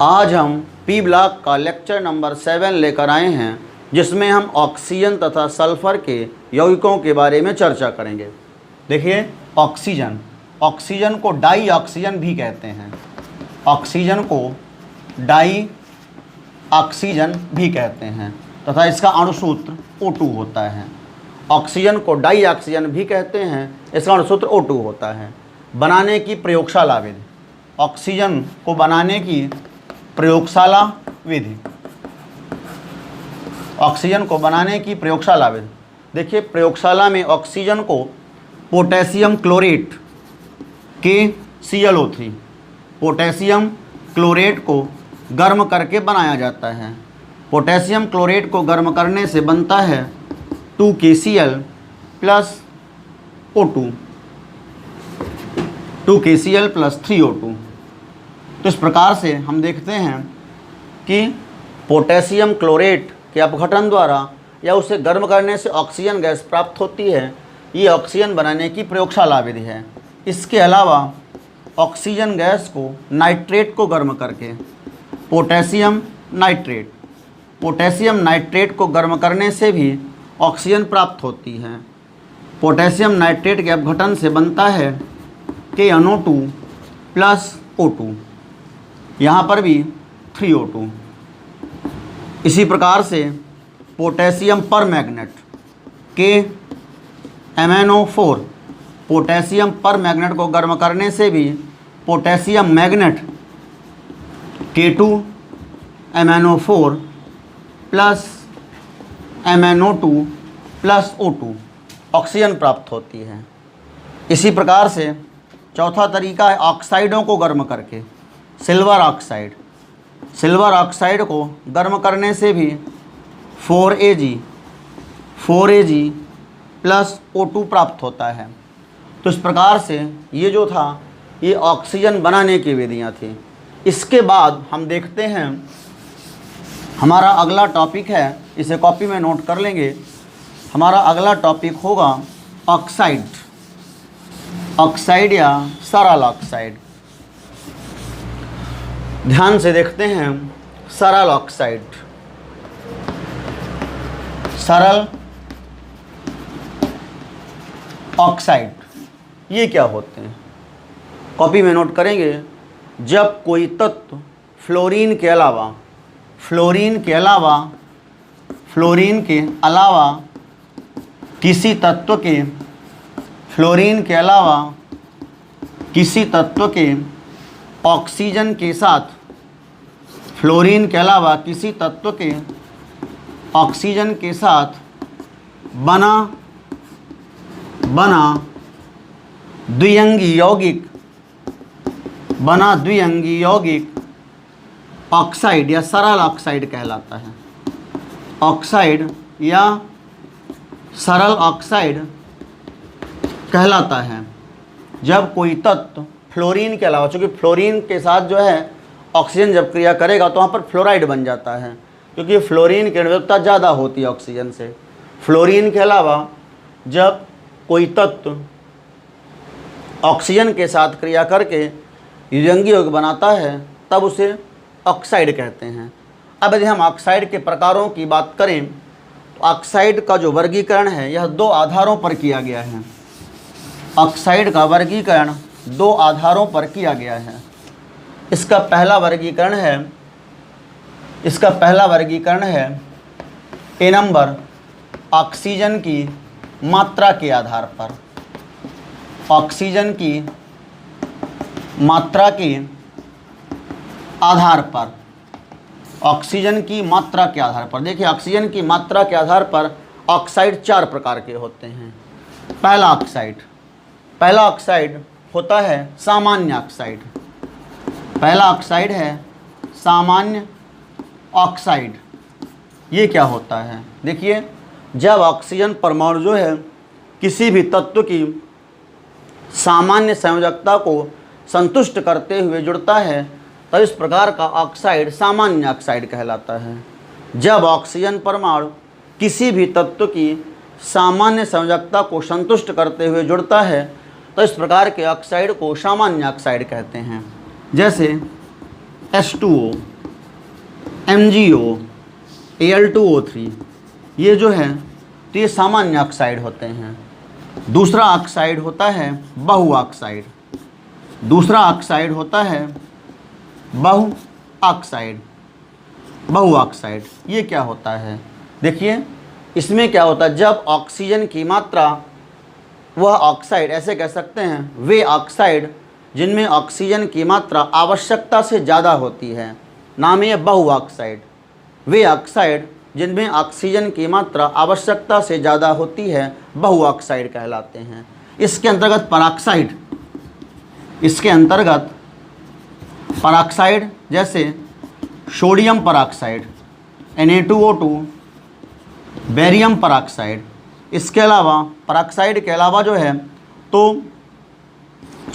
आज हम P block का लेक्चर नंबर 7 लेकर आए हैं, जिसमें हम ऑक्सीजन तथा सल्फर के यौगिकों के बारे में चर्चा करेंगे। देखिए, ऑक्सीजन को डाई ऑक्सीजन भी कहते हैं। ऑक्सीजन को डाई ऑक्सीजन भी कहते हैं तथा इसका अणुसूत्र O2 होता है। ऑक्सीजन को डाई ऑक्सीजन भी कहते हैं, इसका अणुसूत्र O2 होता है। बनाने की प्रयोगशाला विधि, ऑक्सीजन को बनाने की प्रयोगशाला विधि, ऑक्सीजन को बनाने की प्रयोगशाला विधि। देखिए, प्रयोगशाला में ऑक्सीजन को potassium chlorate KClO3, potassium chlorate को गर्म करके बनाया जाता है। पोटेशियम क्लोरेट को गर्म करने से बनता है 2KCl plus O2, 2KCl plus 3O2। तो इस प्रकार से हम देखते हैं कि पोटेशियम क्लोरेट के अपघटन द्वारा या उसे गर्म करने से ऑक्सीजन गैस प्राप्त होती है। ये ऑक्सीजन बनाने की प्रयोगशाला विधि है। इसके अलावा ऑक्सीजन गैस को नाइट्रेट को गर्म करके पोटेशियम नाइट्रेट को गर्म करने से भी ऑक्सीजन प्राप्त होती है। पोटेशियम नाइट्रेट के अपघटन से बनता है KNO2 प्लस O2, यहाँ पर भी 3O2। इसी प्रकार से potassium permanganate KMnO4, potassium permanganate को गर्म करने से भी potassium magnet K2MnO4 plus MnO2 plus O2 oxygen प्राप्त होती है। इसी प्रकार से चौथा तरीका है ऑक्साइडों को गर्म करके, सिल्वर ऑक्साइड को गर्म करने से भी 4Ag प्लस O2 प्राप्त होता है। तो इस प्रकार से ये जो था, ये ऑक्सीजन बनाने की विधियाँ थी। इसके बाद हम देखते हैं, हमारा अगला टॉपिक है, इसे कॉपी में नोट कर लेंगे। हमारा अगला टॉपिक होगा ऑक्साइड या सरल ऑक्साइड। ध्यान से देखते हैं, सरल ऑक्साइड ये क्या होते हैं, कॉपी में नोट करेंगे। जब कोई तत्व फ्लोरीन के अलावा किसी तत्व के ऑक्सीजन के साथ बना द्विअंगी यौगिक ऑक्साइड या सरल ऑक्साइड कहलाता है। ऑक्साइड या सरल ऑक्साइड कहलाता है जब कोई तत्व फ्लोरीन के अलावा, चूँकि फ्लोरीन के साथ जो है ऑक्सीजन जब क्रिया करेगा तो वहाँ पर फ्लोराइड बन जाता है, क्योंकि फ्लोरीन की निर्भरता ज़्यादा होती है ऑक्सीजन से। फ्लोरीन के अलावा जब कोई तत्व ऑक्सीजन के साथ क्रिया करके द्विअंगी यौगिक बनाता है, तब उसे ऑक्साइड कहते हैं। अब यदि हम ऑक्साइड के प्रकारों की बात करें तो ऑक्साइड का जो वर्गीकरण है, यह 2 आधारों पर किया गया है। ऑक्साइड का वर्गीकरण 2 आधारों पर किया गया है। इसका पहला वर्गीकरण है ए नंबर, ऑक्सीजन की मात्रा के आधार पर। ऑक्सीजन की मात्रा के आधार पर देखिए, ऑक्सीजन की मात्रा के आधार पर ऑक्साइड 4 प्रकार के होते हैं। पहला ऑक्साइड होता है सामान्य ऑक्साइड। सामान्य ऑक्साइड ये क्या होता है? देखिए, जब ऑक्सीजन परमाणु जो है किसी भी तत्व की सामान्य संयोजकता को संतुष्ट करते हुए जुड़ता है, तो इस प्रकार का ऑक्साइड सामान्य ऑक्साइड कहलाता है। जब ऑक्सीजन परमाणु किसी भी तत्व की सामान्य संयोजकता को संतुष्ट करते हुए जुड़ता है, तो इस प्रकार के ऑक्साइड को सामान्य ऑक्साइड कहते हैं। जैसे H2O, MgO, Al2O3, ये जो है तो ये सामान्य ऑक्साइड होते हैं। दूसरा ऑक्साइड होता है बहु ऑक्साइड, दूसरा ऑक्साइड होता है बहु ऑक्साइड। बहु ऑक्साइड ये क्या होता है? देखिए इसमें क्या होता है, जब ऑक्सीजन की मात्रा, वह ऑक्साइड, ऐसे कह सकते हैं वे ऑक्साइड जिनमें ऑक्सीजन की मात्रा आवश्यकता से ज़्यादा होती है, नाम है बहु ऑक्साइड। वे ऑक्साइड जिनमें ऑक्सीजन की मात्रा आवश्यकता से ज़्यादा होती है बहु ऑक्साइड कहलाते हैं। इसके अंतर्गत पराक्साइड, इसके अंतर्गत पराक्साइड जैसे sodium peroxide Na2O2, barium peroxide, इसके अलावा पराक्साइड के अलावा जो है तो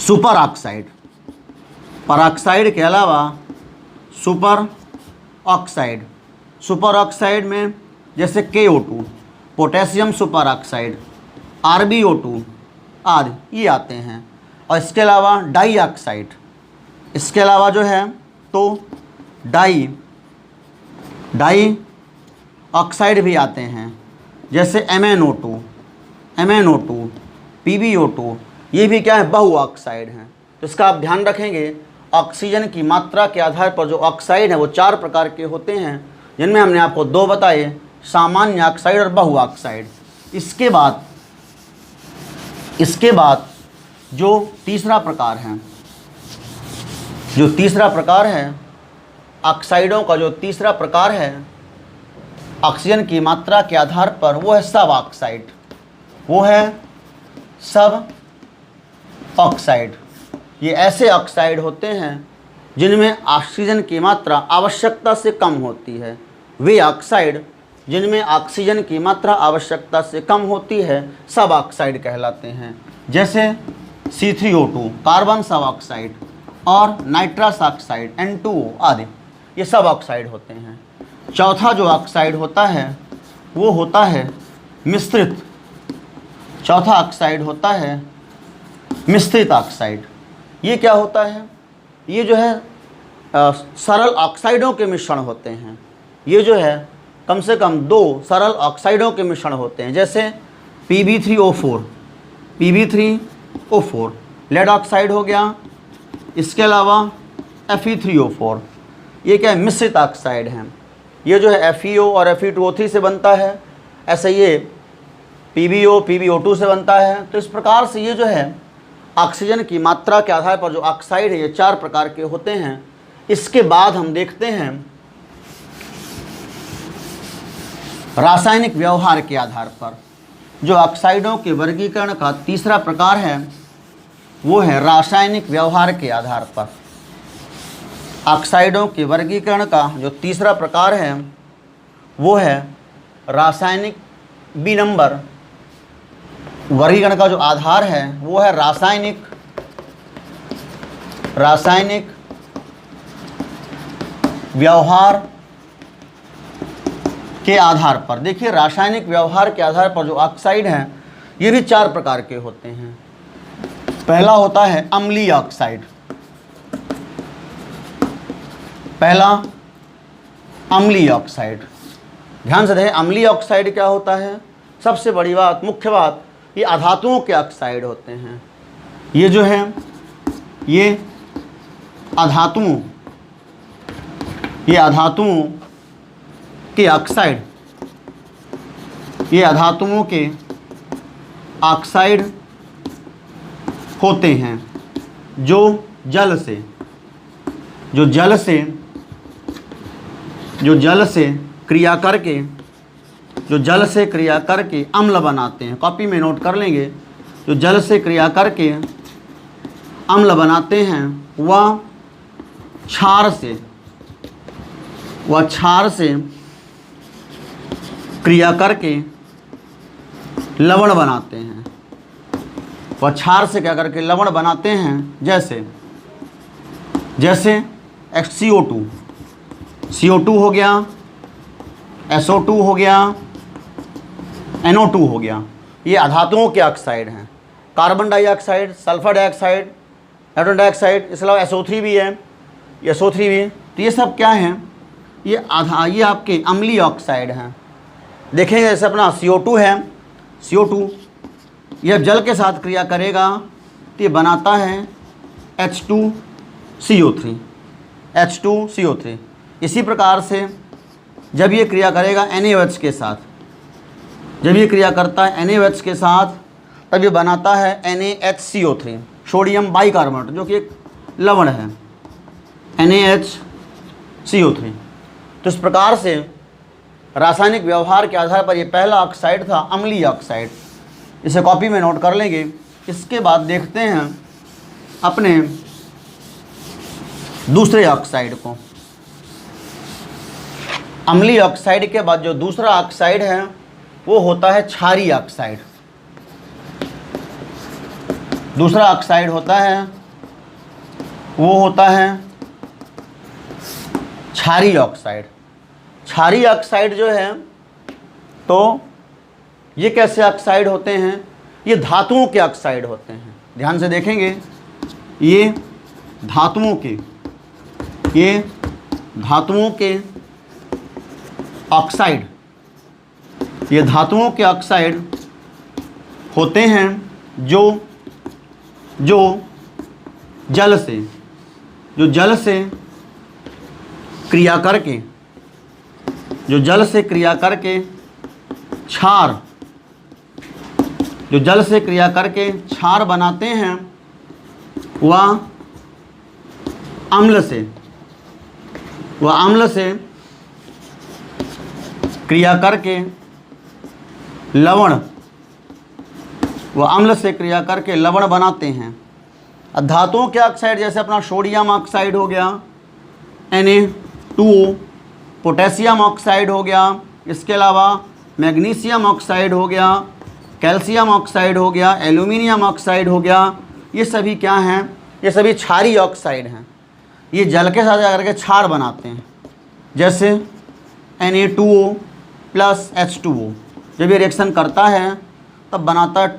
सुपर ऑक्साइड, पराक्साइड के अलावा सुपर ऑक्साइड, सुपर ऑक्साइड में जैसे KO2, potassium super oxide, RbO2 आदि ये आते हैं। और इसके अलावा डाई ऑक्साइड, इसके अलावा जो है तो डाई ऑक्साइड भी आते हैं जैसे MnO2, PbO2, ये भी क्या है बहु ऑक्साइड हैं। तो इसका आप ध्यान रखेंगे, ऑक्सीजन की मात्रा के आधार पर जो ऑक्साइड है वो 4 प्रकार के होते हैं, जिनमें हमने आपको 2 बताए, सामान्य ऑक्साइड और बहु ऑक्साइड। इसके बाद जो तीसरा प्रकार है, जो तीसरा प्रकार है ऑक्साइडों का, जो तीसरा प्रकार है ऑक्सीजन की मात्रा के आधार पर, वो है सब ऑक्साइड, वो है सब ऑक्साइड। ये ऐसे ऑक्साइड होते हैं जिनमें ऑक्सीजन की मात्रा आवश्यकता से कम होती है। वे ऑक्साइड जिनमें ऑक्सीजन की मात्रा आवश्यकता से कम होती है सब ऑक्साइड कहलाते हैं। जैसे C3O2 कार्बन सब ऑक्साइड और नाइट्रस ऑक्साइड N2O आदि, ये सब ऑक्साइड होते हैं। चौथा जो ऑक्साइड होता है वो होता है मिश्रित, चौथा ऑक्साइड होता है मिश्रित ऑक्साइड। ये क्या होता है? ये जो है सरल ऑक्साइडों के मिश्रण होते हैं। ये जो है कम से कम 2 सरल ऑक्साइडों के मिश्रण होते हैं, जैसे Pb3O4 लेड ऑक्साइड हो गया, इसके अलावा Fe3O4, ये क्या है मिश्रित ऑक्साइड हैं। ये जो है FeO और Fe2O3 से बनता है, ऐसे ये PbO से बनता है। तो इस प्रकार से ये जो है ऑक्सीजन की मात्रा के आधार पर जो ऑक्साइड है ये 4 प्रकार के होते हैं। इसके बाद हम देखते हैं रासायनिक व्यवहार के आधार पर जो ऑक्साइडों के वर्गीकरण का तीसरा प्रकार है वो है रासायनिक व्यवहार के आधार पर। ऑक्साइडों के वर्गीकरण का जो तीसरा प्रकार है वो है रासायनिक, बी नंबर वर्गीकरण का जो आधार है वो है रासायनिक व्यवहार के आधार पर। देखिए रासायनिक व्यवहार के आधार पर जो ऑक्साइड हैं ये भी 4 प्रकार के होते हैं। पहला होता है अम्लीय ऑक्साइड, पहला अम्लीय ऑक्साइड। ध्यान से देखें अम्लीय ऑक्साइड क्या होता है। सबसे बड़ी बात, मुख्य बात, ये अधातुओं के ऑक्साइड होते हैं। ये जो है ये अधातुओं के ऑक्साइड, ये अधातुओं के ऑक्साइड होते हैं जो जल से क्रिया करके अम्ल बनाते हैं। कॉपी में नोट कर लेंगे, जो जल से क्रिया करके अम्ल बनाते हैं वह क्षार से क्रिया करके लवण बनाते हैं। वह क्षार से क्या करके लवण बनाते हैं, जैसे CO2 हो गया, SO2 हो गया, NO2 हो गया। ये अधातुओं के ऑक्साइड हैं। Carbon dioxide, sulphur dioxide, nitrogen dioxide, इसके अलावा SO3 भी है, SO3 भी तो ये सब क्या है, ये आपके अम्लीय ऑक्साइड हैं। देखेंगे जैसे अपना CO2 है, CO2 यह जल के साथ क्रिया करेगा तो ये बनाता है H2CO3, H2CO3। इसी प्रकार से जब ये क्रिया करेगा NaOH के साथ, जब ये क्रिया करता है NaOH के साथ, तब ये बनाता है NaHCO3, सोडियम बाइकार्बोनेट, जो कि एक लवण है, NaHCO3। तो इस प्रकार से रासायनिक व्यवहार के आधार पर ये पहला ऑक्साइड था अम्लीय ऑक्साइड। इसे कॉपी में नोट कर लेंगे। इसके बाद देखते हैं अपने दूसरे ऑक्साइड को। अम्लीय ऑक्साइड के बाद जो दूसरा ऑक्साइड है वो होता है क्षारीय ऑक्साइड। दूसरा ऑक्साइड होता है वो होता है क्षारीय ऑक्साइड। क्षारीय ऑक्साइड जो है, तो ये कैसे ऑक्साइड होते हैं, ये धातुओं के ऑक्साइड होते हैं। ध्यान से देखेंगे, ये धातुओं के ऑक्साइड, ये धातुओं के ऑक्साइड होते हैं जो जल से क्रिया करके क्षार बनाते हैं, वह अम्ल से क्रिया करके लवण बनाते हैं। धातुओं के ऑक्साइड जैसे अपना सोडियम ऑक्साइड हो गया, Na2O, पोटेशियम ऑक्साइड हो गया, इसके अलावा मैग्नीशियम ऑक्साइड हो गया, कैल्शियम ऑक्साइड हो गया, एल्यूमिनियम ऑक्साइड हो गया। ये सभी क्या हैं, ये सभी क्षारीय ऑक्साइड हैं। ये जल के साथ जाकर के क्षार बनाते हैं। जैसे Na2O प्लस H2O, जब ये रिएक्शन करता है तब बनाता है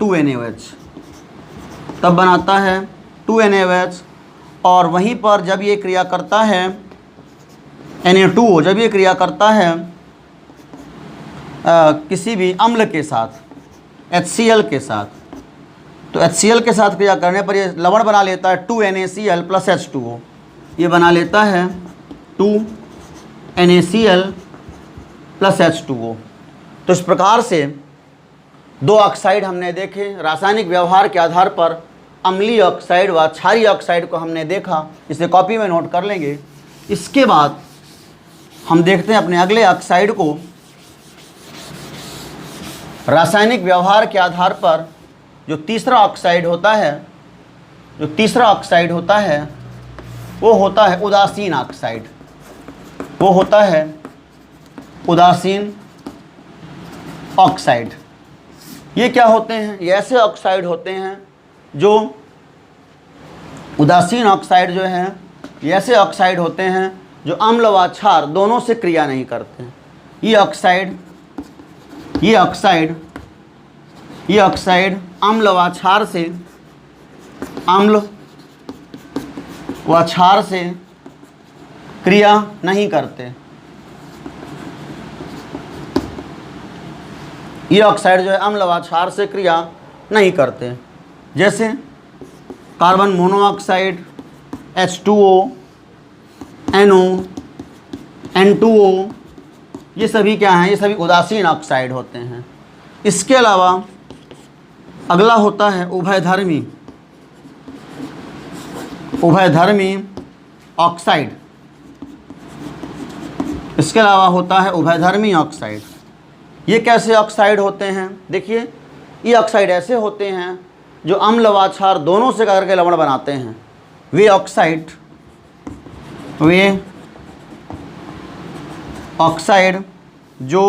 2NaOH, और वहीं पर जब ये क्रिया करता है Na2O, जब ये क्रिया करता है किसी भी अम्ल के साथ, HCl के साथ, तो HCl के साथ क्रिया करने पर ये लवण बना लेता है 2NaCl प्लस H2O। ये बना लेता है 2NaCl प्लस H2O। तो इस प्रकार से दो ऑक्साइड हमने देखे। रासायनिक व्यवहार के आधार पर अम्लीय ऑक्साइड व क्षारीय ऑक्साइड को हमने देखा। इसे कॉपी में नोट कर लेंगे। इसके बाद हम देखते हैं अपने अगले ऑक्साइड को। रासायनिक व्यवहार के आधार पर जो तीसरा ऑक्साइड होता है वो होता है उदासीन ऑक्साइड। वो होता है उदासीन ऑक्साइड। ये क्या होते हैं, ये ऐसे ऑक्साइड होते हैं जो उदासीन ऑक्साइड जो हैं, ये ऐसे ऑक्साइड होते हैं जो अम्ल व क्षार दोनों से क्रिया नहीं करते हैं। ये ऑक्साइड अम्ल व क्षार से क्रिया नहीं करते। ये ऑक्साइड जो है अम्ल व क्षार से क्रिया नहीं करते। जैसे carbon monoxide, H2O, NO, N2O, ये सभी क्या हैं, ये सभी उदासीन ऑक्साइड होते हैं। इसके अलावा अगला होता है उभयधर्मी ऑक्साइड। इसके अलावा होता है उभयधर्मी ऑक्साइड। ये कैसे ऑक्साइड होते हैं, देखिए ये ऑक्साइड ऐसे होते हैं जो अम्ल व क्षार दोनों से करके लवण बनाते हैं। वे ऑक्साइड जो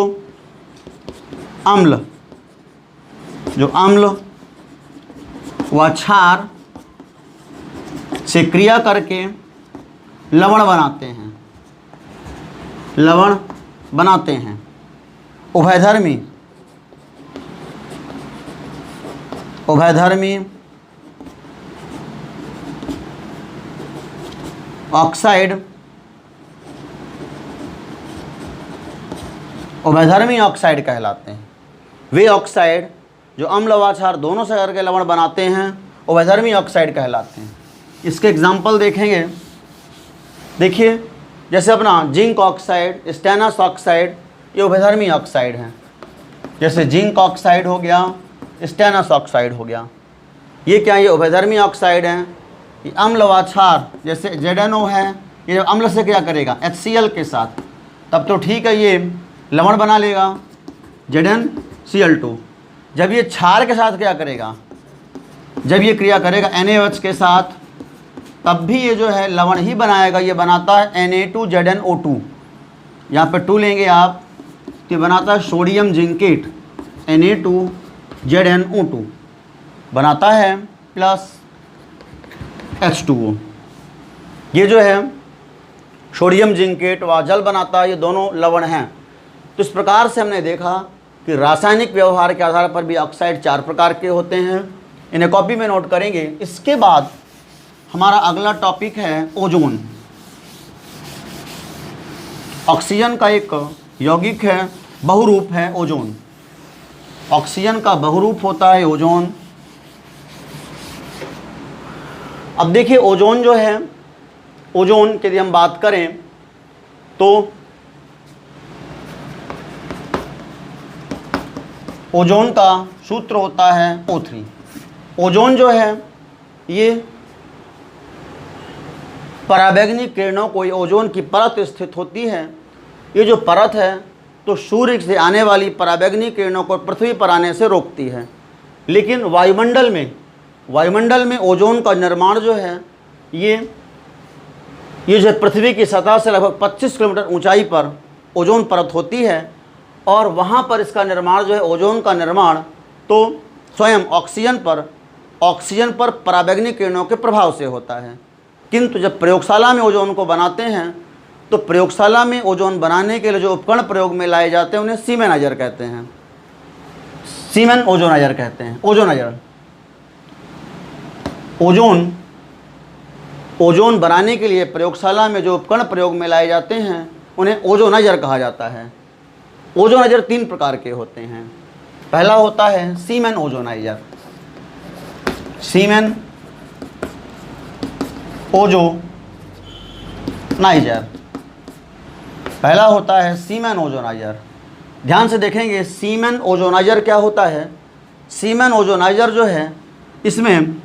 अम्ल व क्षार से क्रिया करके लवण बनाते हैं। उभयधर्मी ऑक्साइड उभयधर्मी ऑक्साइड कहलाते हैं। वे ऑक्साइड जो अम्ल व क्षार दोनों से करके लवण बनाते हैं उभयधर्मी ऑक्साइड कहलाते हैं। इसके एग्जाम्पल देखेंगे। देखिए जैसे अपना जिंक ऑक्साइड, स्टेनस ऑक्साइड, ये उभयधर्मी ऑक्साइड हैं। जैसे जिंक ऑक्साइड हो गया, स्टेनस ऑक्साइड हो गया, ये क्या, ये उभयधर्मी ऑक्साइड हैं। ये अम्ल व क्षार जैसे ZNO है, ये अम्ल से क्या करेगा, HCl के साथ, तब तो ठीक है, ये लवण बना लेगा ZnCl2। जब ये क्षार के साथ क्या करेगा, जब ये क्रिया करेगा NaOH के साथ, तब भी ये जो है लवण ही बनाएगा। ये बनाता है Na2ZnO2, यहाँ पे 2 लेंगे आप, तो बनाता है सोडियम जिंकेट Na2ZnO2 बनाता है प्लस H2O। ये जो है सोडियम जिंकेट व जल बनाता है, ये दोनों लवण हैं। तो इस प्रकार से हमने देखा कि रासायनिक व्यवहार के आधार पर भी ऑक्साइड 4 प्रकार के होते हैं। इन्हें कॉपी में नोट करेंगे। इसके बाद हमारा अगला टॉपिक है ओजोन। ऑक्सीजन का एक यौगिक है, बहुरूप है ओजोन। ऑक्सीजन का बहुरूप होता है ओजोन। अब देखिए ओजोन जो है, ओजोन की यदि हम बात करें तो ओजोन का सूत्र होता है O3। ओजोन जो है ये पराबैंगनी किरणों को, ये ओजोन की परत स्थित होती है। ये जो परत है तो सूर्य से आने वाली पराबैंगनी किरणों को पृथ्वी पर आने से रोकती है। लेकिन वायुमंडल में ओजोन का निर्माण जो है ये जो पृथ्वी की सतह से लगभग 25 किलोमीटर ऊंचाई पर ओजोन परत होती है और वहाँ पर इसका निर्माण जो है, ओजोन का निर्माण तो स्वयं ऑक्सीजन पर पराबैंगनी किरणों के प्रभाव से होता है। किंतु जब प्रयोगशाला में ओजोन को बनाते हैं तो प्रयोगशाला में ओजोन बनाने के लिए जो उपकरण प्रयोग में लाए जाते हैं उन्हें सीमेनाइजर कहते हैं। सीमेन ओजोनाइजर कहते हैं। ओजोनाइजर ओजोन बनाने के लिए प्रयोगशाला में जो उपकरण प्रयोग में लाए जाते हैं उन्हें ओजोनाइजर कहा जाता है। ओजोनाइजर 3 प्रकार के होते हैं। पहला होता है सीमेन ओजोनाइजर। सीमेन ओजोनाइजर पहला होता है सीमेन ओजोनाइजर। ध्यान से देखेंगे सीमेन ओजोनाइजर क्या होता है। सीमेन ओजोनाइजर जो है इसमें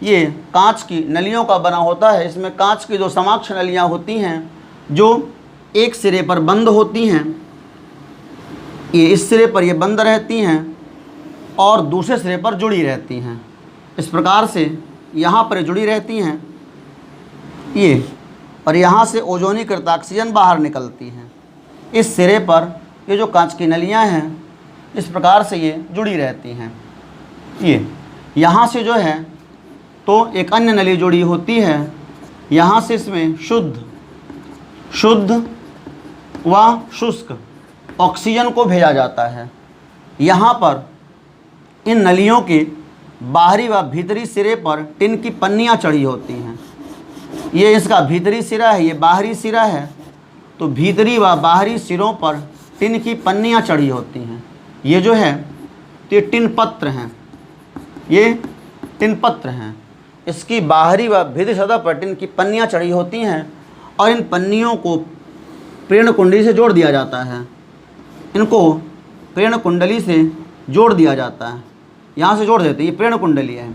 ये कांच की नलियों का बना होता है। इसमें कांच की जो समाक्ष नलियाँ होती हैं जो एक सिरे पर बंद होती हैं, ये इस सिरे पर ये बंद रहती हैं और दूसरे सिरे पर जुड़ी रहती हैं। इस प्रकार से यहाँ पर जुड़ी रहती हैं ये, और यहाँ से ओजोनीकृत ऑक्सीजन बाहर निकलती हैं। इस सिरे पर ये जो कांच की नलियाँ हैं इस प्रकार से ये जुड़ी रहती हैं। ये यहाँ से जो है तो एक अन्य नली जुड़ी होती है। यहाँ से इसमें शुद्ध व शुष्क ऑक्सीजन को भेजा जाता है। यहाँ पर इन नलियों के बाहरी व भीतरी सिरे पर टिन की पन्नियाँ चढ़ी होती हैं। ये इसका भीतरी सिरा है, ये बाहरी सिरा है। तो भीतरी व बाहरी सिरों पर टिन की पन्नियाँ चढ़ी होती हैं। ये जो है तो ये टिन पत्र हैं, ये टिन पत्र हैं। इसकी बाहरी व भीतरी सतह पर टिन की पन्नियाँ चढ़ी होती हैं और इन पन्नियों को प्रेरण कुंडली से जोड़ दिया जाता है। इनको प्रेरण कुंडली से जोड़ दिया जाता है। यहाँ से जोड़ देते हैं, ये प्रेरण कुंडली है।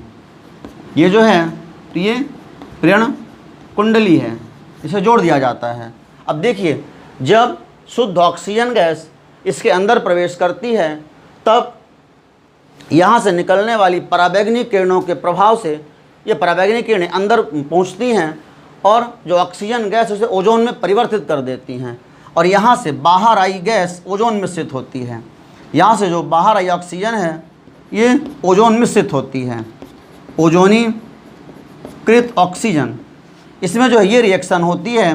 ये जो है तो ये प्रेरण कुंडली है, इसे जोड़ दिया जाता है। अब देखिए जब शुद्ध ऑक्सीजन गैस इसके अंदर प्रवेश करती है तब यहाँ से निकलने वाली पराबैंगनी किरणों के प्रभाव से ये पराबैंगनी किरणें अंदर पहुँचती हैं और जो ऑक्सीजन गैस उसे ओजोन में परिवर्तित कर देती हैं और यहाँ से बाहर आई गैस ओजोन मिश्रित होती है। यहाँ से जो बाहर आई ऑक्सीजन है ये ओजोन मिश्रित होती है, ओजोनीकृत ऑक्सीजन। इसमें जो है ये रिएक्शन होती है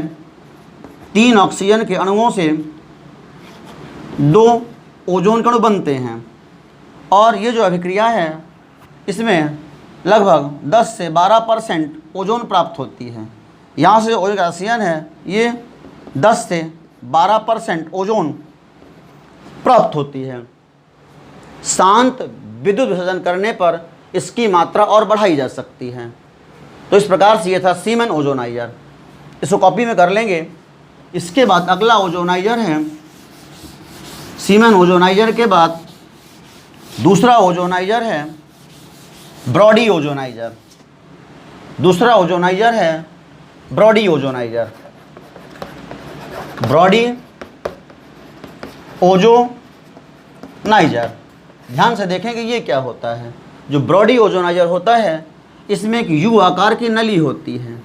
3 ऑक्सीजन के अणुओं से 2 ओजोन के अणु बनते हैं और ये जो अभिक्रिया है इसमें लगभग 10 से 12% ओजोन प्राप्त होती है। यहाँ से ऑक्सीजन है ये 10 से 12% ओजोन प्राप्त होती है। शांत विद्युत विसर्जन करने पर इसकी मात्रा और बढ़ाई जा सकती है। तो इस प्रकार से ये था सीमेन ओजोनाइजर, इसको कॉपी में कर लेंगे। इसके बाद अगला ओजोनाइजर है, सीमेन ओजोनाइजर के बाद दूसरा ओजोनाइजर है ब्रॉडी ओजोनाइजर। दूसरा ओजोनाइजर है ब्रॉडी ओजोनाइजर, ब्रॉडी ओजोनाइजर। ध्यान से देखेंगे ये क्या होता है। जो ब्रॉडी ओजोनाइजर होता है, इसमें एक यू आकार की नली होती है,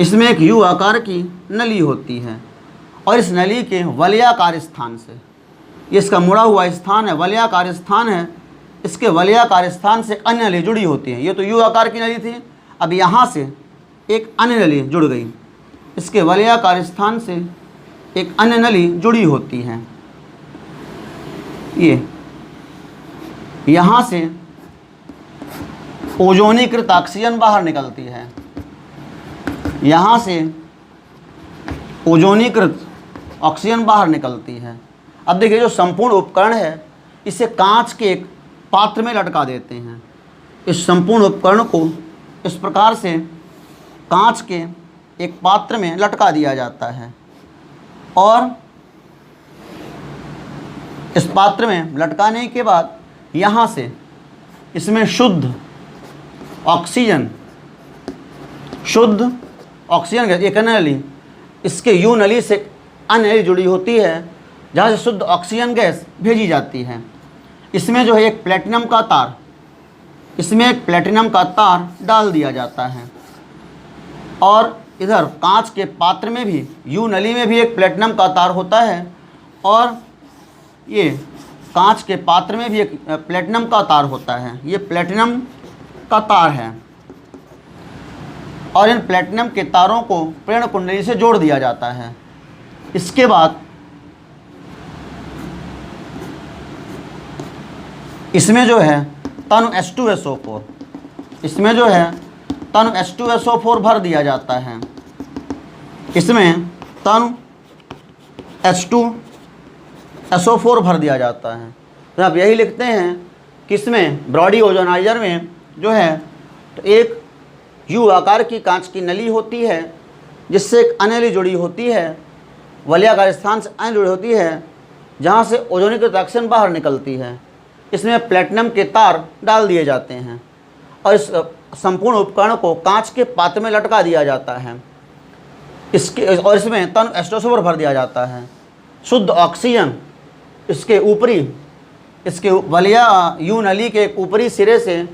इसमें एक यू आकार की नली होती है, और इस नली के वलयाकार स्थान से, ये इसका मुड़ा हुआ स्थान है, वलयाकार स्थान है, इसके वलयाकार स्थान से अन्य नली जुड़ी होती है। ये तो यू आकार की नली थी, अब यहाँ से एक अन्य नली जुड़ गई, इसके वलयाकार स्थान से एक अन्य नली जुड़ी होती है। ये यहाँ से ओजोनीकृत ऑक्सीजन बाहर निकलती है, यहाँ से ओजोनीकृत ऑक्सीजन बाहर निकलती है। अब देखिए जो संपूर्ण उपकरण है, इसे कांच के एक पात्र में लटका देते हैं। इस संपूर्ण उपकरण को इस प्रकार से कांच के एक पात्र में लटका दिया जाता है, और इस पात्र में लटकाने के बाद यहाँ से इसमें शुद्ध ऑक्सीजन गैस, एक नली, इसके यू नली से अन्य नली जुड़ी होती है, जहाँ से शुद्ध ऑक्सीजन गैस भेजी जाती है। इसमें जो है एक प्लेटिनम का तार, इसमें एक प्लेटिनम का तार डाल दिया जाता है, और इधर कांच के पात्र में भी, यू नली में भी एक प्लेटिनम का तार होता है, और ये कांच के पात्र में भी एक प्लेटिनम का तार होता है। ये प्लेटिनम का तार है, और इन प्लेटिनम के तारों को प्रेरण कुंडली से जोड़ दिया जाता है। इसके बाद इसमें जो है तनु H2SO4, इसमें जो है तनु H2SO4 भर दिया जाता है। इसमें तनु H2SO4 भर दिया जाता है। तो आप यही लिखते हैं कि इसमें ब्रॉडी ओजोनाइजर में जो है तो एक यू आकार की कांच की नली होती है, जिससे एक अन्य नली जुड़ी होती है, वलयाकार स्थान से अन्य जुड़ी होती है, जहाँ से ओजोनीकृत ऑक्सीजन बाहर निकलती है। इसमें प्लेटिनम के तार डाल दिए जाते हैं, और इस संपूर्ण उपकरण को कांच के पात्र में लटका दिया जाता है। और इसमें तनु H2SO4 भर दिया जाता है। शुद्ध ऑक्सीजन इसके ऊपरी, इसके वलया यू नली के ऊपरी सिरे से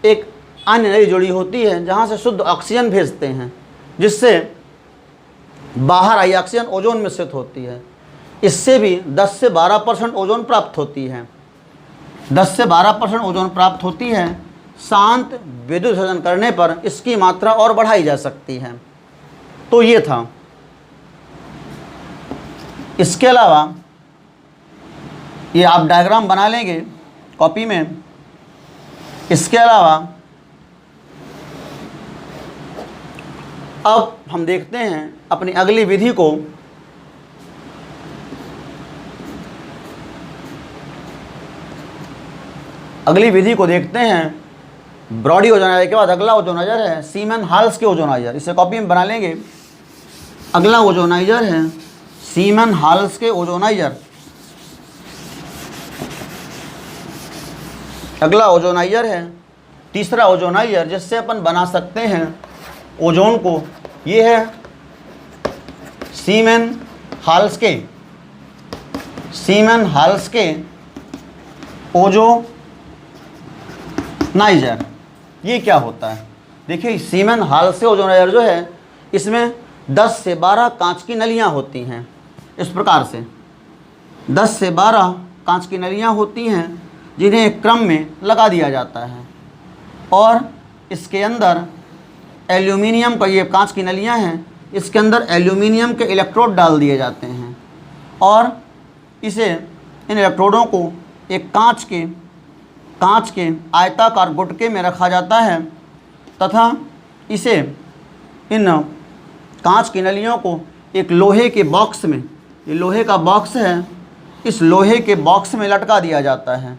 एक अन्य नली जुड़ी होती है, जहाँ से शुद्ध ऑक्सीजन भेजते हैं, जिससे बाहर आई ऑक्सीजन ओजोन मिश्रित होती है। इससे भी 10 से 12% ओजोन प्राप्त होती है, 10 से 12% ओजोन प्राप्त होती है। शांत विद्युत विसर्जन करने पर इसकी मात्रा और बढ़ाई जा सकती है। तो ये था। इसके अलावा ये आप डायग्राम बना लेंगे कॉपी में। इसके अलावा अब हम देखते हैं अपनी अगली विधि को। अगली विधि को देखते हैं। ब्रॉडी ओजोनाइजर के बाद अगला ओजोनाइजर है सीमेन हाल्स के ओजोनाइजर। इसे कॉपी में बना लेंगे। अगला ओजोनाइजर है सीमेन हाल्स के ओजोनाइजर। अगला ओजोनाइजर है तीसरा ओजोनाइजर, जिससे अपन बना सकते हैं ओजोन को। ये है सीमेन हाल्स के ओजोनाइजर। ये क्या होता है? देखिए सीमेन हाल्स के ओजोनाइजर जो है, इसमें 10 से 12 कांच की नलियां होती हैं। इस प्रकार से 10 से 12 कांच की नलियां होती हैं, जिन्हें एक क्रम में लगा दिया जाता है, और इसके अंदर एल्यूमिनियम का, ये कांच की नलियां हैं, इसके अंदर एल्यूमिनियम के इलेक्ट्रोड डाल दिए जाते हैं, और इसे, इन इलेक्ट्रोडों को एक कांच के आयताकार गुटके में रखा जाता है, तथा इसे, इन कांच की नलियों को एक लोहे के बॉक्स में, ये लोहे का बॉक्स है, इस लोहे के बॉक्स में लटका दिया जाता है।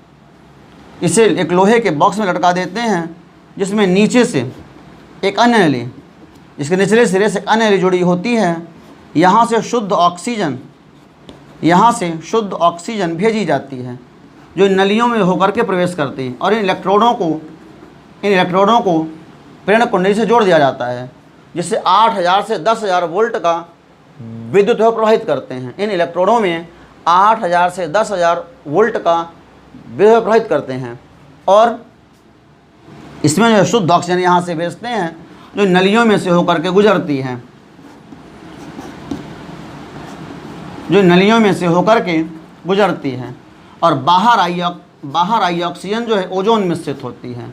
इसे एक लोहे के बॉक्स में लटका देते हैं जिसमें नीचे से एक अन्य नली, जिसके निचले सिरे से अन्य नली जुड़ी होती है। यहाँ से शुद्ध ऑक्सीजन भेजी जाती है जो इन नलियों में होकर के प्रवेश करती है और इन इलेक्ट्रोडों को प्रेरक कुंडली से जोड़ दिया जाता है, जिससे 8000 से 10000 वोल्ट का विद्युत प्रवाहित करते हैं। इन इलेक्ट्रोडों में 8000 से 10000 वोल्ट का विद्युत प्रवाहित करते हैं और इसमें जो शुद्ध ऑक्सीजन यहाँ से भेजते हैं जो नलियों में से होकर के गुजरती है, और बाहर आई ऑक्सीजन जो है ओजोन मिश्रित होती है।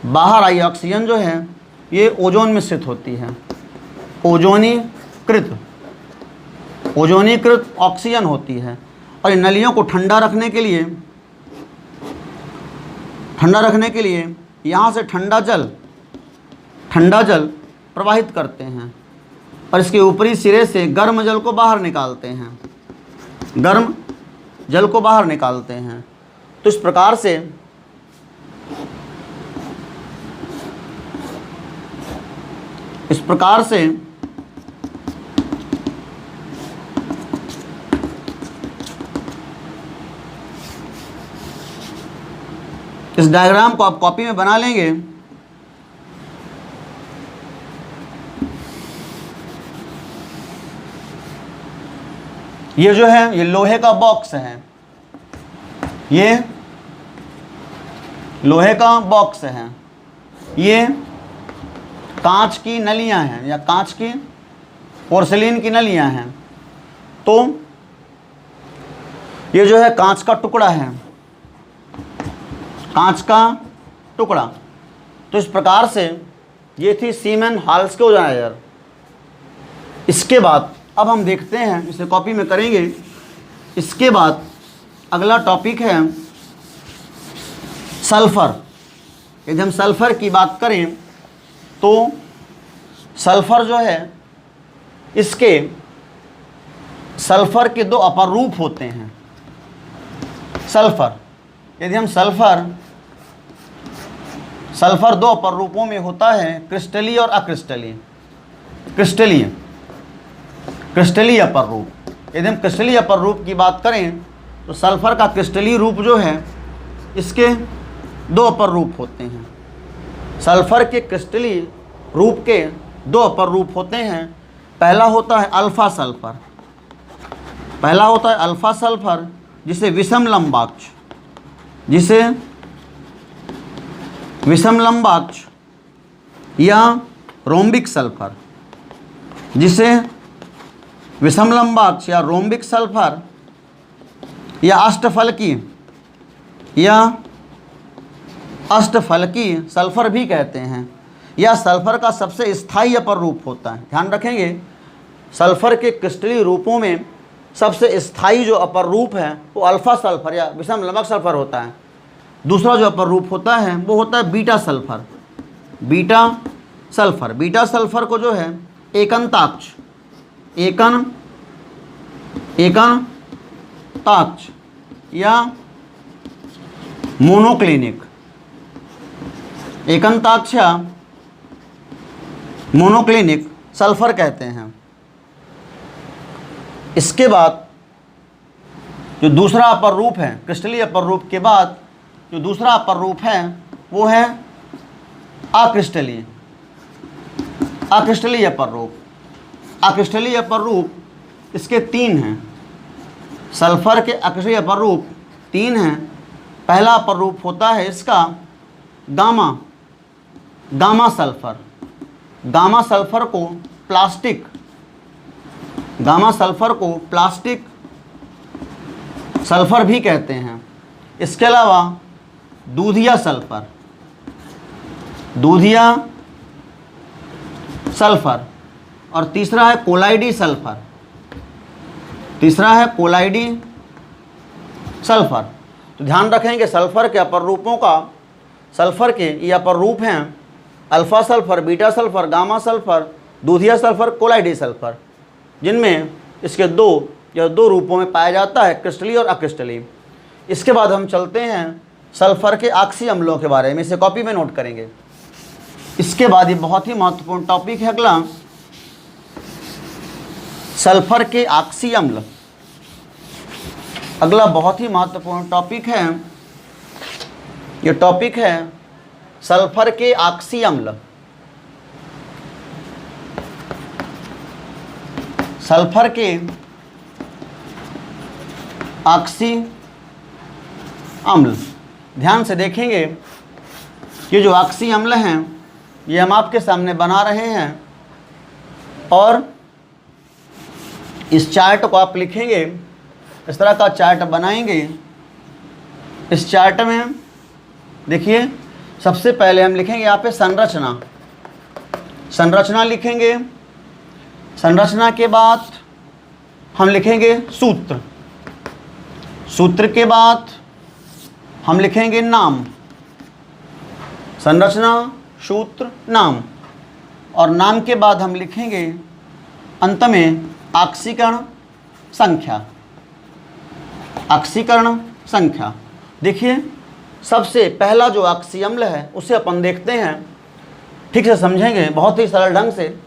बाहर आई ऑक्सीजन जो है ये ओजोन मिश्रित होती है। ओजोनीकृत ऑक्सीजन होती है और इन नलियों को ठंडा रखने के लिए यहाँ से ठंडा जल प्रवाहित करते हैं और इसके ऊपरी सिरे से गर्म जल को बाहर निकालते हैं। तो इस प्रकार से इस डायग्राम को आप कॉपी में बना लेंगे। ये जो है ये लोहे का बॉक्स है, ये लोहे का बॉक्स है, ये कांच की नलियां हैं या कांच की पोर्सिलीन की नलियां हैं। तो ये जो है कांच का टुकड़ा है, तो इस प्रकार से ये थी सीमेन हाल्स के ओजोनाइजर। इसके बाद अब हम देखते हैं, इसे कॉपी में करेंगे। इसके बाद अगला टॉपिक है सल्फ़र। यदि हम सल्फ़र की बात करें तो सल्फ़र जो है सल्फ़र के दो अपर रूप होते हैं। यदि हम सल्फ़र दो अपर रूपों में होता है, क्रिस्टलीय और अक्रिस्टलीय। क्रिस्टलीय अपर रूप, यदि हम क्रिस्टलीय अपर रूप की बात करें तो सल्फ़र का क्रिस्टलीय रूप जो है इसके दो अपर रूप होते हैं। सल्फ़र के क्रिस्टलीय रूप के दो अपर रूप होते हैं। पहला होता है अल्फ़ा सल्फ़र, जिसे विषम लंबाक्ष या रोम्बिक सल्फ़र, या अष्टफलकी सल्फ़र भी कहते हैं। यह सल्फ़र का सबसे स्थायी अपर रूप होता है। ध्यान रखेंगे, सल्फ़र के क्रिस्टलीय रूपों में सबसे स्थायी जो अपर रूप है वो अल्फ़ा सल्फ़र या विषम लंबक सल्फ़र होता है। दूसरा जो अपर रूप होता है वो होता है बीटा सल्फ़र को जो है एकनताक्ष या मोनोक्लिनिक सल्फ़र कहते हैं। इसके बाद जो दूसरा अपर रूप है, क्रिस्टलीय अपर रूप के बाद जो दूसरा अपर रूप है वो है अक्रिस्टलीय अपर रूप। इसके तीन हैं। सल्फ़र के अक्रिस्टलीय अपर रूप तीन हैं। पहला अपर रूप होता है इसका गामा सल्फ़र को प्लास्टिक सल्फ़र भी कहते हैं। इसके अलावा दूधिया सल्फ़र और तीसरा है कोलाइडी सल्फ़र। तो ध्यान रखेंगे सल्फ़र के अपर रूपों का, सल्फ़र के ये अपर रूप हैं alpha sulphur, beta sulphur, gamma sulphur, दूधिया सल्फ़र, कोलाइडी सल्फ़र, जिनमें इसके दो यह दो रूपों में पाया जाता है, क्रिस्टलीय और अक्रिस्टलीय। इसके बाद हम चलते हैं सल्फर के ऑक्सी अम्लों के बारे में, इसे कॉपी में नोट करेंगे। इसके बाद ये बहुत ही महत्वपूर्ण टॉपिक है अगला, सल्फर के ऑक्सी अम्ल। अगला बहुत ही महत्वपूर्ण टॉपिक है, ये टॉपिक है सल्फर के ऑक्सी अम्ल। सल्फर के ऑक्सी अम्ल, ध्यान से देखेंगे, ये जो ऑक्सी अम्ल हैं ये हम आपके सामने बना रहे हैं और इस चार्ट को आप लिखेंगे, इस तरह का चार्ट बनाएंगे। इस चार्ट में देखिए सबसे पहले हम लिखेंगे यहाँ पे संरचना, संरचना लिखेंगे। संरचना के बाद हम लिखेंगे सूत्र, सूत्र के बाद हम लिखेंगे नाम, संरचना, सूत्र, नाम, और नाम के बाद हम लिखेंगे अंत में ऑक्सीकरण संख्या, ऑक्सीकरण संख्या। देखिए सबसे पहला जो ऑक्सी अम्ल है उसे अपन देखते हैं, ठीक से समझेंगे बहुत ही सरल ढंग से,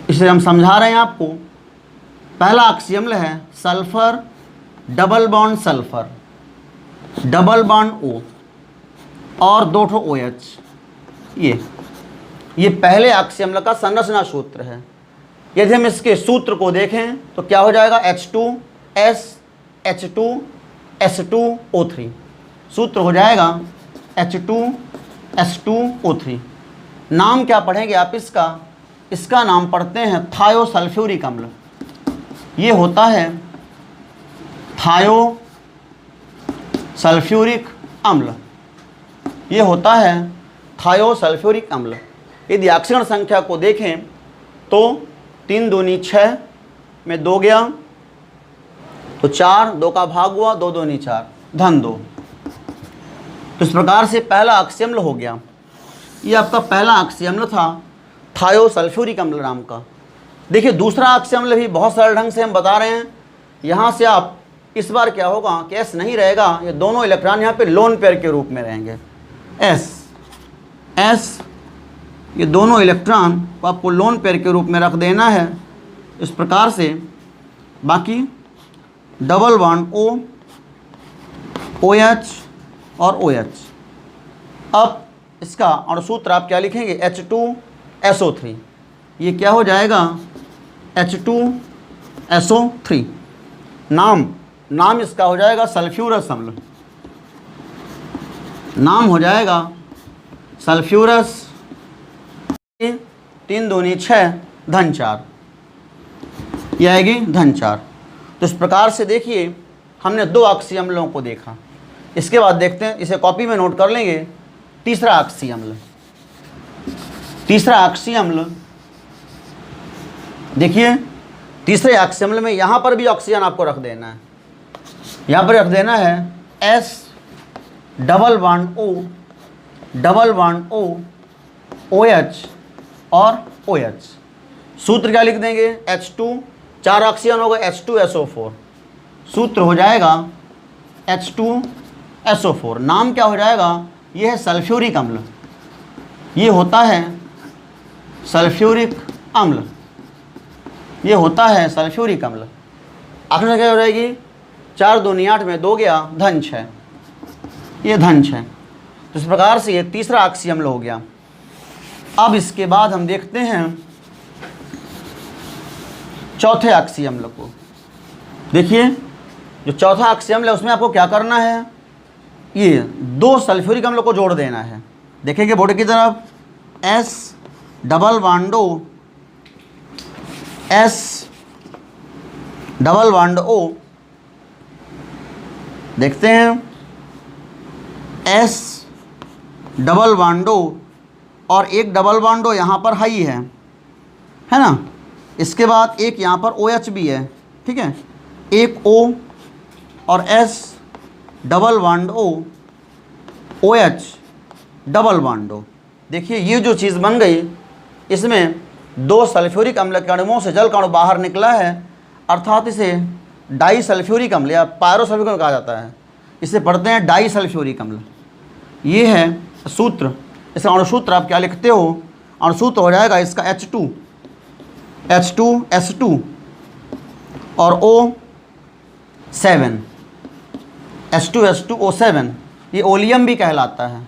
इसलिए हम समझा रहे हैं आपको। पहला ऑक्सी अम्ल है sulphur double bond sulphur, double bond O और दो ठो OH। ये पहले ऑक्सी अम्ल का संरचना सूत्र है। यदि हम इसके सूत्र को देखें तो क्या हो जाएगा, H2S H2S2O3, सूत्र हो जाएगा H2S2O3। नाम क्या पढ़ेंगे आप इसका, इसका नाम पढ़ते हैं थायोसल्फ्यूरिक अम्ल। ये होता है थायोसल्फ्यूरिक अम्ल, ये होता है थायोसल्फ्यूरिक अम्ल। यदि ऑक्सीकरण संख्या को देखें तो 3 दूनी 6 में 2 गया तो 4, 2 का भाग हुआ, 2 दूनी 4, धन 2। तो इस प्रकार से पहला ऑक्सी अम्ल हो गया। ये आपका पहला ऑक्सी अम्ल था थायोसल्फ्यूरिक अम्ल नाम का। देखिए दूसरा ऑक्सी अम्ल भी बहुत सरल ढंग से हम बता रहे हैं। यहाँ से आप इस बार क्या होगा कि S नहीं रहेगा, ये दोनों इलेक्ट्रॉन यहाँ पे लोन पेयर के रूप में रहेंगे। S ये दोनों इलेक्ट्रॉन को आपको लोन पेयर के रूप में रख देना है इस प्रकार से। बाकी डबल बॉन्ड O, OH और OH। अब इसका और सूत्र आप क्या लिखेंगे, H2SO3। ये क्या हो जाएगा, H2SO3। नाम इसका हो जाएगा सल्फ्यूरस अम्ल, नाम हो जाएगा सल्फ्यूरस। 3 दूनी 6, धन 4, यह आएगी धन 4। तो इस प्रकार से देखिए हमने 2 ऑक्सी अम्लों को देखा। इसके बाद देखते हैं, इसे कॉपी में नोट कर लेंगे, तीसरा ऑक्सी अम्ल। तीसरा ऑक्सी अम्ल देखिए, तीसरे ऑक्सी अम्ल में यहाँ पर भी ऑक्सीजन आपको रख देना है, यहाँ पर रख देना है S double bond O, double bond O, OH और OH। सूत्र क्या लिख देंगे, H2, 4 ऑक्सीजन हो गए, H2SO4। सूत्र हो जाएगा H2SO4। नाम क्या हो जाएगा, ये है सल्फ्यूरिक अम्ल, ये होता है सल्फ्यूरिक अम्ल, ये होता है सल्फ्यूरिक अम्ल। आखिर क्या हो जाएगी, 4 दूनी 8 में 2 गया, धन 6, ये धन 6। तो इस प्रकार से ये तीसरा ऑक्सी अम्ल हो गया। अब इसके बाद हम देखते हैं चौथे ऑक्सी अम्ल को। देखिए जो चौथा ऑक्सी अम्ल है उसमें आपको क्या करना है, ये 2 सल्फ्यूरिक अम्ल को जोड़ देना है। देखेंगे बोर्ड की तरफ, S double bond O, S double bond O। देखते हैं S डबल बॉन्ड O और एक डबल बॉन्ड O यहाँ पर हाई है ना। इसके बाद एक यहाँ पर OH भी है, ठीक है, एक O और S double bond O, OH double bond O। देखिए ये जो चीज़ बन गई, इसमें 2 सल्फ्यूरिक अम्ल के अणुओं से जल का अणु बाहर निकला है अर्थात इसे डाई सल्फ्यूरिक अम्ल या पायरोसल्फ्यूरिक अम्ल कहा जाता है। इसे पढ़ते हैं डाई सल्फ्यूरिक अम्ल। ये है सूत्र, इसका अणुसूत्र आप क्या लिखते हो, अणुसूत्र हो जाएगा इसका H2S2 और O7, H2S2O7, ये ओलियम भी कहलाता है।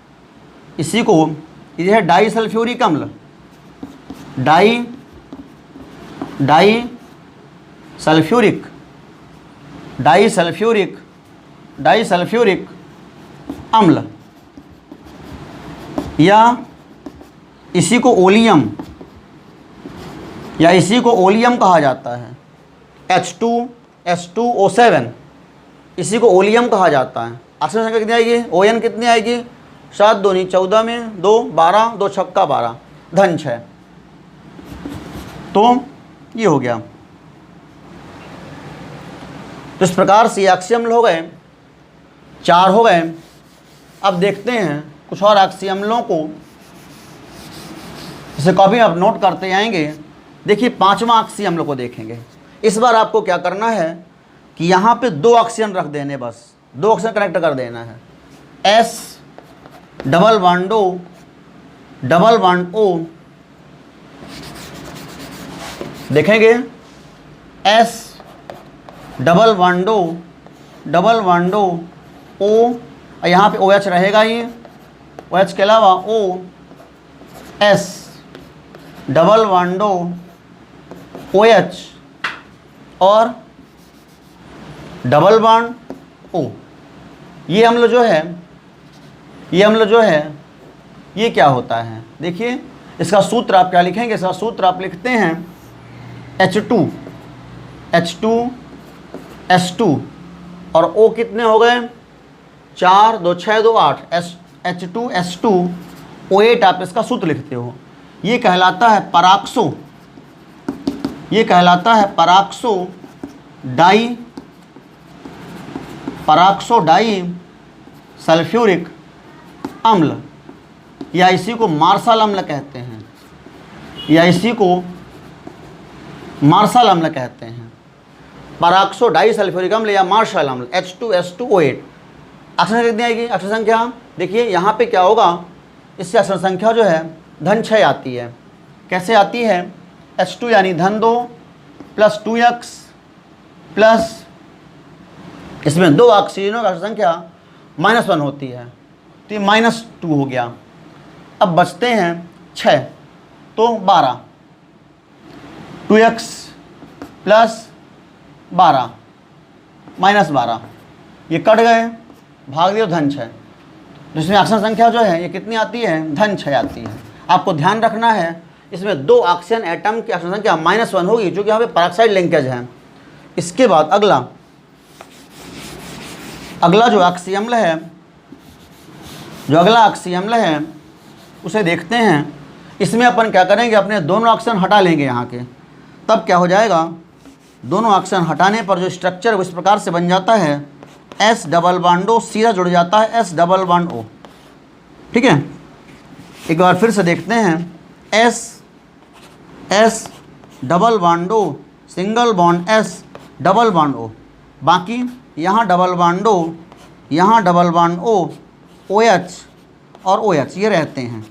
इसी को ये है डाई सल्फ्यूरिक अम्ल, डाई सल्फ्यूरिक अम्ल, या इसी को ओलियम कहा जाता है। H2S2O7 इसी को ओलियम कहा जाता है। ऑक्सीजन संख्या कितनी आएगी, ON कितनी आएगी, 7 दूनी 14 में 2 12, 2 छक्का 12, धन 6। तो ये हो गया। तो इस प्रकार से ऑक्सीय अम्ल हो गए, 4 हो गए। अब देखते हैं कुछ और ऑक्सीय अम्लों को, इसे कॉपी में आप नोट करते जाएंगे। देखिए 5वां ऑक्सीय अम्ल को देखेंगे। इस बार आपको क्या करना है कि यहाँ पे 2 ऑक्सीजन रख देने, बस 2 ऑक्सीजन कनेक्ट कर देना है। S डबल बॉन्ड O, देखेंगे S डबल बॉन्ड O, और यहाँ पे OH रहेगा ही, OH के अलावा OS डबल बॉन्ड OH और डबल बॉन्ड O। ये अम्ल जो है ये क्या होता है, देखिए इसका सूत्र आप क्या लिखेंगे, इसका सूत्र आप लिखते हैं H2S2 और O कितने हो गए, 4 2 6 2 8, H2S2O8 आप इसका सूत्र लिखते हो। ये कहलाता है पराक्सो डाई सल्फ्यूरिक अम्ल, या इसी को मार्शल अम्ल कहते हैं, पराक्सो डाई सल्फ्यूरिक अम्ल या मार्शल अम्ल, H2S2O8। अक्षर कितनी आएगी, अक्षर संख्या देखिए यहाँ पे क्या होगा, इससे अक्षर संख्या जो है धन 6 आती है। कैसे आती है, H2 यानी धन 2 प्लस 2x प्लस इसमें 2 ऑक्सीजनों का अक्षर संख्या -1 होती है, तो ये -2 हो गया। अब बचते हैं 6, तो 12, 2x प्लस 12 -12, ये कट गए, भाग दियो धन 6। जिसमें अक्षर संख्या जो है ये कितनी आती है, धन 6 आती है। आपको ध्यान रखना है इसमें 2 ऑक्सीजन एटम की अक्षर संख्या -1 होगी, जो कि यहाँ पे पेरोक्साइड लिंकेज है। इसके बाद अगला जो ऑक्सीय अम्ल है, उसे देखते हैं। इसमें अपन क्या करेंगे, अपने दोनों ऑक्सीजन हटा लेंगे यहाँ के, तब क्या हो जाएगा, दोनों ऑक्सीजन हटाने पर जो स्ट्रक्चर इस प्रकार से बन जाता है, S डबल बॉन्ड O सीधा जुड़ जाता है S डबल बॉन्ड O। ठीक है, एक बार फिर से देखते हैं, S double bond O single bond S double bond O, बाकी यहाँ डबल बॉन्ड O, यहाँ डबल बॉन्ड O, OH और OH ये रहते हैं।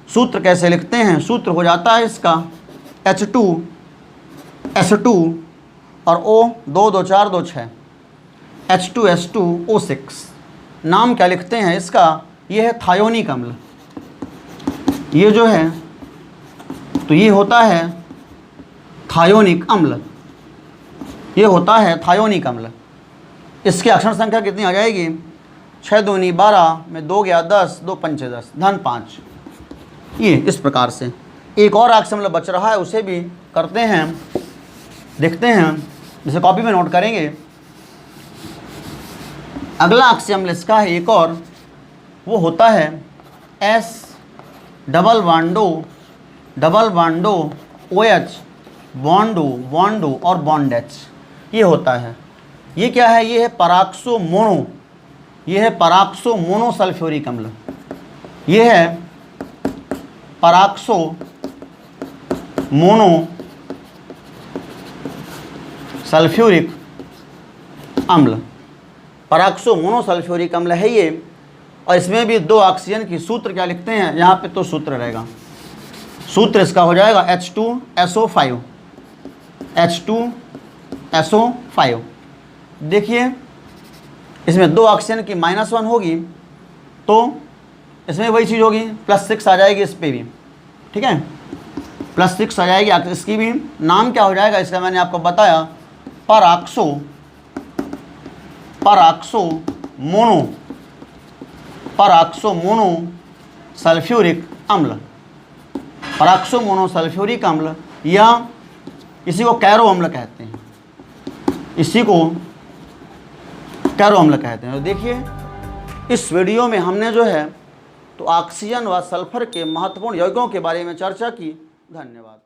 सूत्र कैसे लिखते हैं, सूत्र हो जाता है इसका H2S2 और O 2 2 4 2 6, H2S2O6। नाम क्या लिखते हैं इसका, ये है थायोनिक अम्ल। ये जो है तो ये होता है थायोनिक अम्ल, इसकी अक्षर संख्या कितनी आ जाएगी, 6 दूनी 12 में 2 गया 10, 2 पंचे 10, धन 5। ये इस प्रकार से एक और ऑक्सीय अम्ल बच रहा है, उसे भी करते हैं, देखते हैं, जिसे कॉपी में नोट करेंगे। अगला ऑक्सीय अम्ल इसका है एक और, वो होता है S double bond O OH bond O और बॉन्ड H, ये होता है। ये क्या है, ये है पराक्सो मोनो सल्फ्यूरिक अम्ल। ये है पराक्सो मोनो सल्फ्यूरिक अम्ल। परऑक्सो मोनोसल्फ्यूरिक अम्ल है ये, और इसमें भी 2 ऑक्सीजन की सूत्र क्या लिखते हैं यहाँ पे, तो सूत्र रहेगा, सूत्र इसका हो जाएगा H2SO5, H2SO5। देखिए इसमें 2 ऑक्सीजन की -1 होगी तो इसमें वही चीज़ होगी, +6 आ जाएगी इस पर भी, ठीक है, +6 आ जाएगी इसकी भी। नाम क्या हो जाएगा इसका, मैंने आपको बताया, परऑक्सो मोनो सल्फ्यूरिक अम्ल, परऑक्सो मोनोसल्फ्यूरिक अम्ल, या इसी को कैरो अम्ल कहते हैं, इसी को कैरो अम्ल कहते हैं। तो देखिए इस वीडियो में हमने जो है तो ऑक्सीजन व सल्फर के महत्वपूर्ण यौगिकों के बारे में चर्चा की। धन्यवाद।